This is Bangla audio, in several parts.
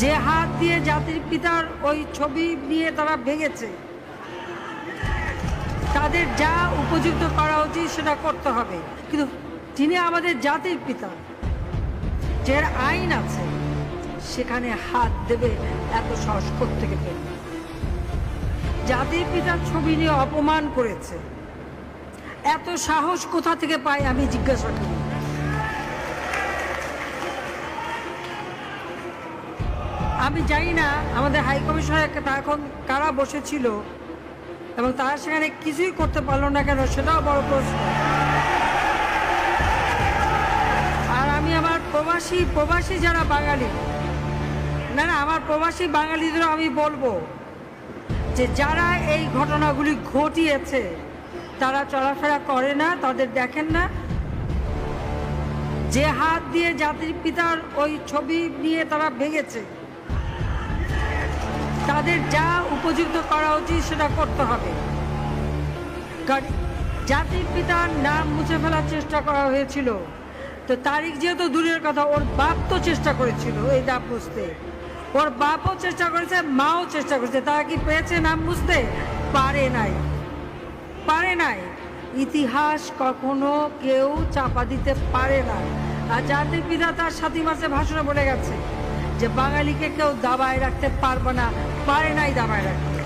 যে হাত দিয়ে জাতির পিতার ওই ছবি নিয়ে তারা ভেঙেছে, তাদের যা উপযুক্ত করা উচিত সেটা করতে হবে। কিন্তু তিনি আমাদের জাতির পিতা, যে আইন আছে, সেখানে হাত দেবে এত সাহস থেকে পেল। জাতির পিতার ছবি নিয়ে অপমান করেছে, এত সাহস কোথা থেকে পায় আমি জিজ্ঞাসা করি। আমি জানি না আমাদের হাইকমিশনার এখন কারা বসেছিল এবং তারা সেখানে কিছুই করতে পারলো না কেন, সেটাও বড় প্রশ্ন। আর আমি আমার প্রবাসী যারা বাঙালি, না আমার প্রবাসী বাঙালিদেরও আমি বলবো যে যারা এই ঘটনাগুলি ঘটিয়েছে তারা চলাফেরা করে না, তাদের দেখেন না। যে হাত দিয়ে জাতির পিতার ওই ছবি নিয়ে তারা ভেঙেছে, তাদের যা উপযুক্ত করা উচিত সেটা করতে হবে। কারণ জাতির পিতার নাম মুছে ফেলার চেষ্টা করা হয়েছিল, তো তারিখ যেহেতু দূরের কথা, ওর বাপ তো চেষ্টা করেছিল এই নাম মুছতে, ওর বাপও চেষ্টা করেছে, মাও চেষ্টা করেছে। তারা কি পেয়েছে নাম মুছতে? পারে নাই। ইতিহাস কখনো কেউ চাপা দিতে পারে না। আর জাতির পিতা তার 7 মাসে ভাষণে বলে গেছে যে বাঙালিকে কেউ দাবায় রাখতে পারবে না, পারে নাই দাবায় রাখতে।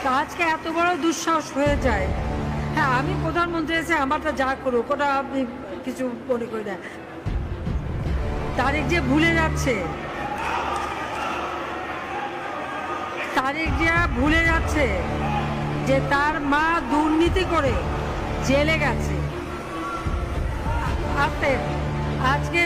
তা আজকে এত বড় দুঃসাহস হয়ে যায়। হ্যাঁ, আমি প্রধানমন্ত্রী এসে আমারটা যা করুক, ওটা আপনি কিছু মনে করি না। তারিখ যে ভুলে যাচ্ছে, যে তার মা দুর্নীতি করে জেলে গেছে, আজকে